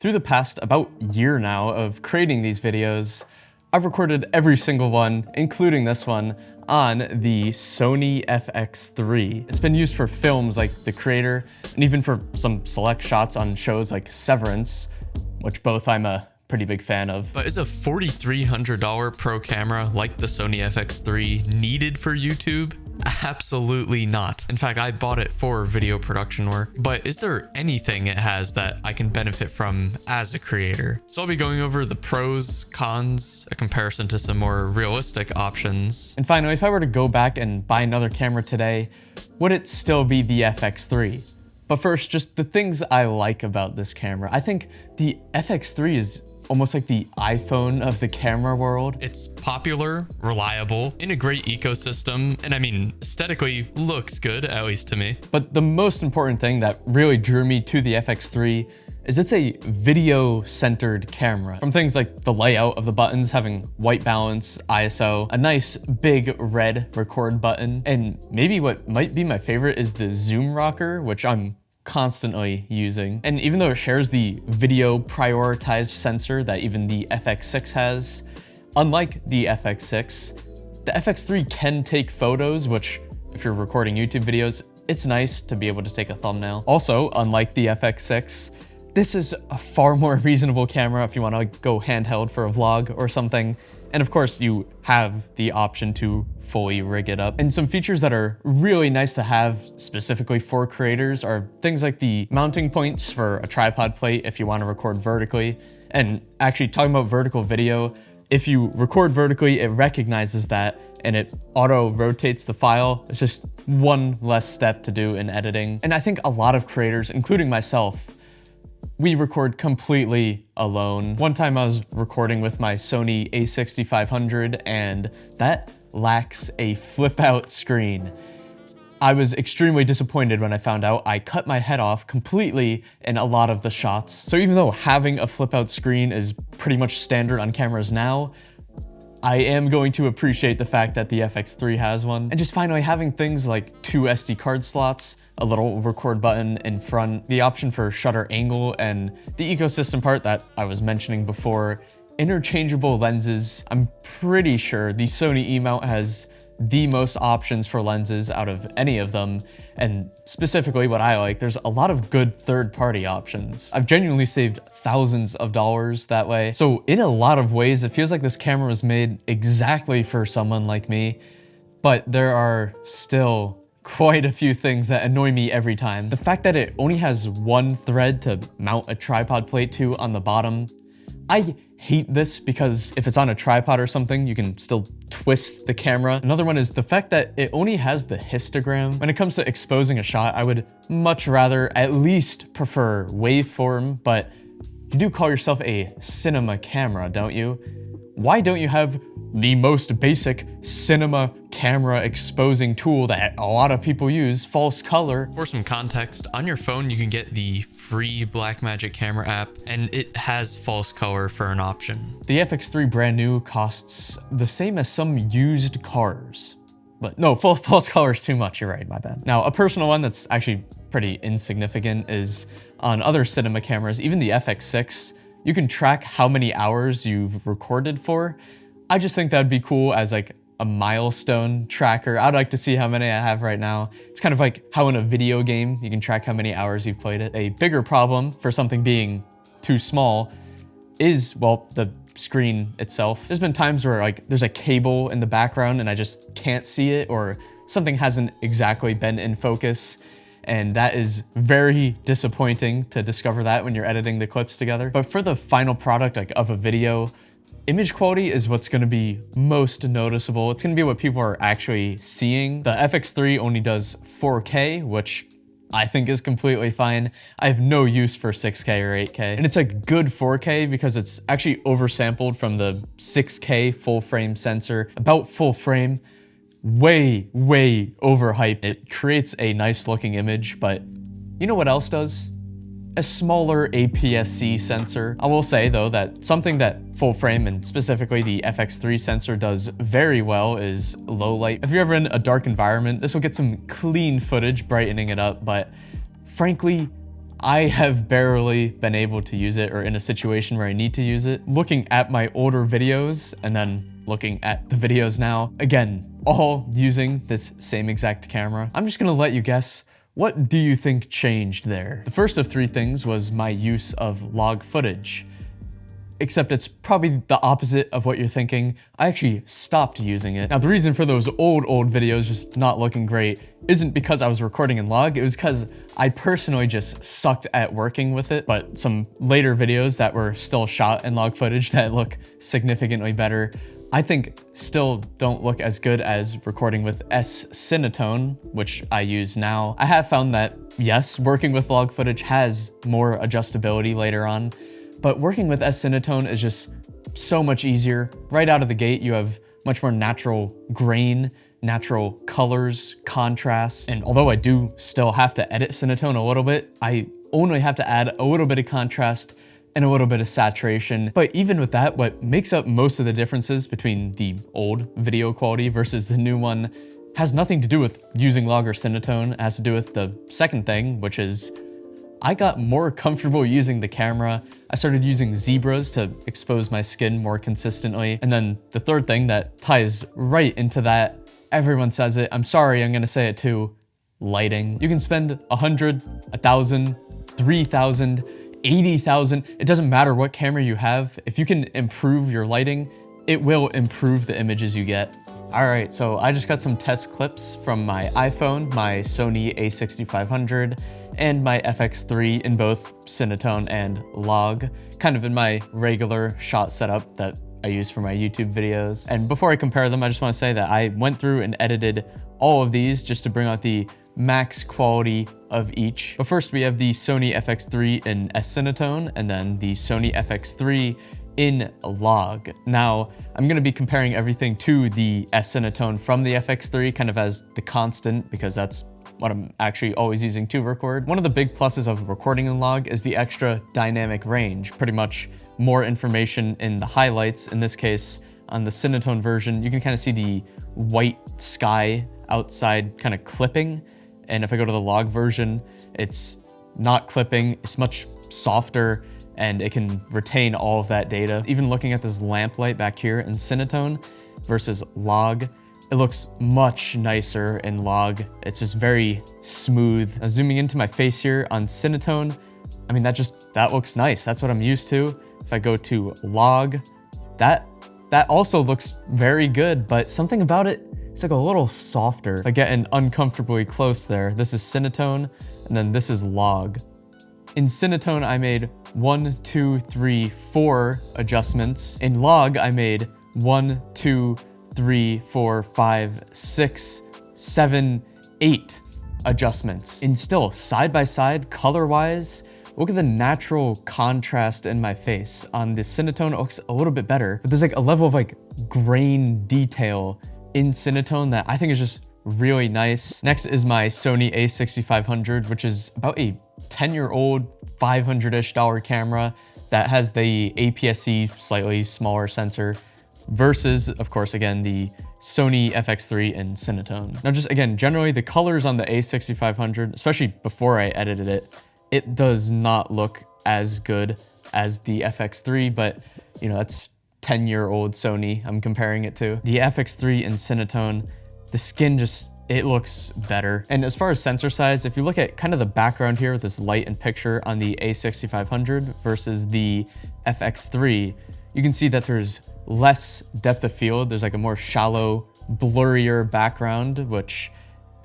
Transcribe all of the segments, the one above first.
Through the past about year now of creating these videos, I've recorded every single one, including this one, on the Sony FX3. It's been used for films like The Creator, and even for some select shots on shows like Severance, which both I'm a pretty big fan of. But is a $4,300 pro camera like the Sony FX3 needed for YouTube? Absolutely not. In fact, I bought it for video production work, but is there anything it has that I can benefit from as a creator? So I'll be going over the pros, cons, a comparison to some more realistic options. And finally, if I were to go back and buy another camera today, would it still be the FX3? But first, just the things I like about this camera. I think the FX3 is almost like the iPhone of the camera world. It's popular, reliable, in a great ecosystem, and I mean, aesthetically looks good, at least to me. But the most important thing that really drew me to the FX3 is it's a video-centered camera. From things like the layout of the buttons, having white balance, ISO, a nice big red record button, and maybe what might be my favorite is the zoom rocker, which I'm constantly using. And even though it shares the video prioritized sensor that even the FX6 has, unlike the FX6, the FX3 can take photos, which if you're recording YouTube videos, it's nice to be able to take a thumbnail. Also, unlike the FX6, this is a far more reasonable camera if you want to go handheld for a vlog or something. And of course, you have the option to fully rig it up. And some features that are really nice to have specifically for creators are things like the mounting points for a tripod plate if you want to record vertically. And actually talking about vertical video, if you record vertically, it recognizes that and it auto rotates the file. It's just one less step to do in editing. And I think a lot of creators, including myself, we record completely alone. One time I was recording with my Sony A6500 and that lacks a flip out screen. I was extremely disappointed when I found out I cut my head off completely in a lot of the shots. So even though having a flip out screen is pretty much standard on cameras now, I am going to appreciate the fact that the FX3 has one. And just finally having things like 2 SD card slots, a little record button in front, the option for shutter angle, and the ecosystem part that I was mentioning before, interchangeable lenses. I'm pretty sure the Sony E-mount has the most options for lenses out of any of them. And specifically what I like, there's a lot of good third-party options. I've genuinely saved thousands of dollars that way. So in a lot of ways, it feels like this camera was made exactly for someone like me, but there are still quite a few things that annoy me every time. The fact that it only has one thread to mount a tripod plate to on the bottom, I hate this because if it's on a tripod or something, you can still twist the camera. Another one is the fact that it only has the histogram. When it comes to exposing a shot, I would much rather at least prefer waveform, but you do call yourself a cinema camera, don't you? Why don't you have the most basic cinema camera exposing tool that a lot of people use, false color? For some context, on your phone you can get the free Blackmagic camera app, and it has false color for an option. The FX3 brand new costs the same as some used cars. But no, false color is too much, you're right, my bad. Now, a personal one that's actually pretty insignificant is on other cinema cameras, even the FX6, you can track how many hours you've recorded for. I just think that'd be cool as like a milestone tracker. I'd like to see how many I have right now. It's kind of like how in a video game, you can track how many hours you've played it. A bigger problem for something being too small is, well, the screen itself. There's been times where like there's a cable in the background and I just can't see it, or something hasn't exactly been in focus. And that is very disappointing to discover that when you're editing the clips together. But for the final product like of a video, image quality is what's going to be most noticeable. It's going to be what people are actually seeing. The FX3 only does 4K, which I think is completely fine. I have no use for 6K or 8K. And it's like good 4K because it's actually oversampled from the 6K full frame sensor. About full frame, way overhyped. It creates a nice looking image, but you know what else does? A smaller APS-C sensor. I will say though that something that full frame and specifically the FX3 sensor does very well is low light. If you're ever in a dark environment, this will get some clean footage brightening it up, but frankly, I have barely been able to use it or in a situation where I need to use it. Looking at my older videos and then looking at the videos now, again, all using this same exact camera. I'm just gonna let you guess, what do you think changed there? The first of three things was my use of log footage. Except it's probably the opposite of what you're thinking. I actually stopped using it. Now, the reason for those old videos just not looking great isn't because I was recording in log, it was because I personally just sucked at working with it. But some later videos that were still shot in log footage that look significantly better, I think still don't look as good as recording with S-Cinetone, which I use now. I have found that, yes, working with log footage has more adjustability later on, but working with S-Cinetone is just so much easier. Right out of the gate, you have much more natural grain, natural colors, contrast. And although I do still have to edit Cinetone a little bit, I only have to add a little bit of contrast and a little bit of saturation. But even with that, what makes up most of the differences between the old video quality versus the new one has nothing to do with using log or Cinetone. It has to do with the second thing, which is I got more comfortable using the camera. I started using zebras to expose my skin more consistently. And then the third thing that ties right into that, everyone says it, I'm sorry, I'm gonna say it too, lighting. You can spend 100, 1,000, 3,000, 80,000, it doesn't matter what camera you have. If you can improve your lighting, it will improve the images you get. All right, so I just got some test clips from my iPhone, my Sony a6500, and my FX3 in both Cinetone and log, kind of in my regular shot setup that I use for my YouTube videos. And before I compare them, I just want to say that I went through and edited all of these just to bring out the max quality of each. But first we have the Sony FX3 in S-Cinetone and then the Sony FX3 in log. Now, I'm gonna be comparing everything to the S-Cinetone from the FX3 kind of as the constant because that's what I'm actually always using to record. One of the big pluses of recording in log is the extra dynamic range, pretty much more information in the highlights. In this case, on the Cinetone version, you can kind of see the white sky outside kind of clipping. And if I go to the log version, it's not clipping, it's much softer, and it can retain all of that data. Even looking at this lamplight back here in Cinetone versus log, it looks much nicer in log. It's just very smooth. Now, zooming into my face here on Cinetone, I mean, that looks nice. That's what I'm used to. If I go to log, that also looks very good, but something about it, it's like a little softer. If I get in uncomfortably close there, this is Cinetone, and then this is log. In Cinetone, I made 1, 2, 3, 4 adjustments. In log, I made 1, 2, 3, 4, 5, 6, 7, 8 adjustments. And still, side by side, color-wise, look at the natural contrast in my face. On the Cinetone, it looks a little bit better, but there's like a level of like grain detail in Cinetone that I think is just really nice. Next is my Sony a6500, which is about a 10-year-old, $500-ish camera that has the APS-C slightly smaller sensor versus, of course, again, the Sony FX3 in Cinetone. Now, just again, generally the colors on the a6500, especially before I edited it, it does not look as good as the FX3, but you know, that's 10-year-old Sony I'm comparing it to. The FX3 in Cinetone, the skin just, it looks better. And as far as sensor size, if you look at kind of the background here with this light and picture on the a6500 versus the FX3, you can see that there's less depth of field. There's like a more shallow, blurrier background, which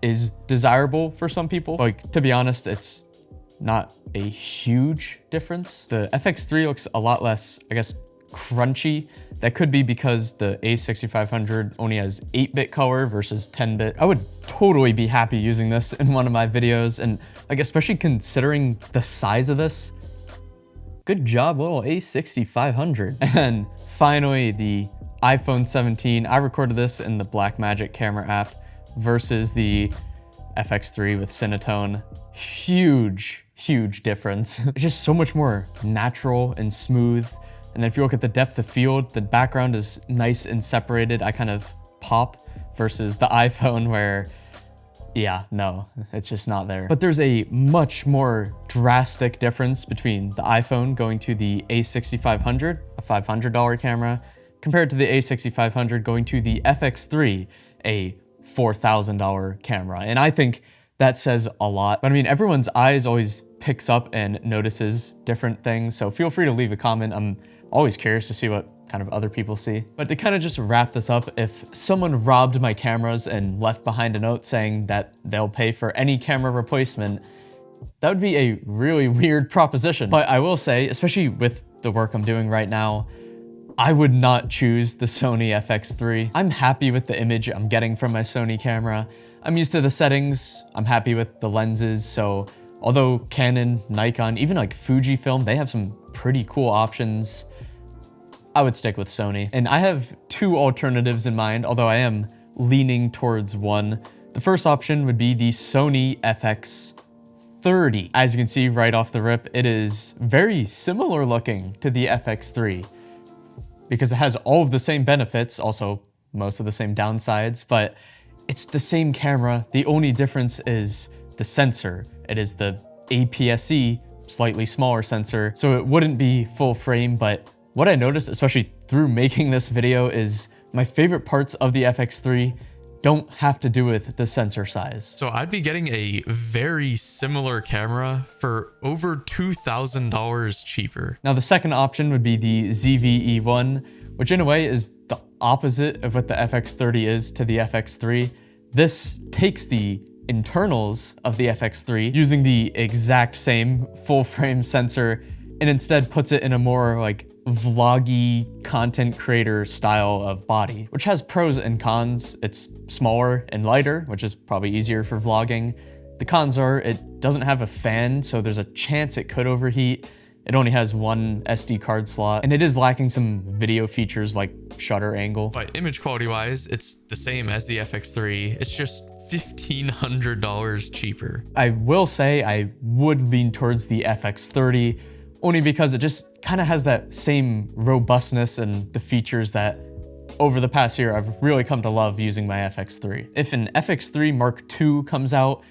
is desirable for some people. Like, to be honest, it's not a huge difference. The FX3 looks a lot less, I guess, crunchy. That could be because the a6500 only has 8-bit color versus 10-bit. I would totally be happy using this in one of my videos, and like, especially considering the size of this, good job, little a6500. And finally, the iPhone 17. I recorded this in the Blackmagic camera app versus the FX3 with Cinetone. Huge difference. It's just so much more natural and smooth. And then if you look at the depth of field, the background is nice and separated. I kind of pop versus the iPhone where yeah, no, it's just not there. But there's a much more drastic difference between the iPhone going to the A6500, a $500 camera, compared to the A6500 going to the FX3, a $4,000 camera. And I think that says a lot. But I mean, everyone's eyes always picks up and notices different things. So feel free to leave a comment. I'm always curious to see what kind of other people see. But to kind of just wrap this up, if someone robbed my cameras and left behind a note saying that they'll pay for any camera replacement, that would be a really weird proposition. But I will say, especially with the work I'm doing right now, I would not choose the Sony FX3. I'm happy with the image I'm getting from my Sony camera. I'm used to the settings. I'm happy with the lenses. So although Canon, Nikon, even like Fujifilm, they have some pretty cool options, I would stick with Sony. And I have two alternatives in mind, although I am leaning towards one. The first option would be the Sony FX3. As you can see right off the rip, it is very similar looking to the FX3 because it has all of the same benefits, also most of the same downsides, but it's the same camera. The only difference is the sensor. It is the APS-C, slightly smaller sensor, so it wouldn't be full frame, but what I noticed, especially through making this video, is my favorite parts of the FX3 don't have to do with the sensor size. So I'd be getting a very similar camera for over $2,000 cheaper. Now the second option would be the ZV-E1, which in a way is the opposite of what the FX30 is to the FX3. This takes the internals of the FX3 using the exact same full frame sensor and instead puts it in a more like vloggy content creator style of body, which has pros and cons. It's smaller and lighter, which is probably easier for vlogging. The cons are it doesn't have a fan, so there's a chance it could overheat. It only has one SD card slot, and it is lacking some video features like shutter angle. But image quality wise, it's the same as the FX3. It's just $1,500 cheaper. I will say I would lean towards the FX30, only because it just kind of has that same robustness and the features that over the past year I've really come to love using my FX3. If an FX3 Mark II comes out,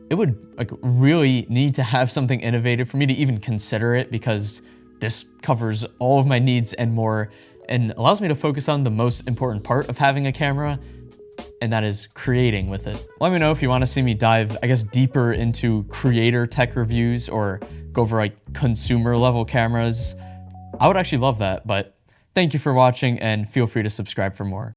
it would like really need to have something innovative for me to even consider it, because this covers all of my needs and more and allows me to focus on the most important part of having a camera, and that is creating with it. Let me know if you want to see me dive, I guess, deeper into creator tech reviews or go over like consumer level cameras. I would actually love that, but thank you for watching and feel free to subscribe for more.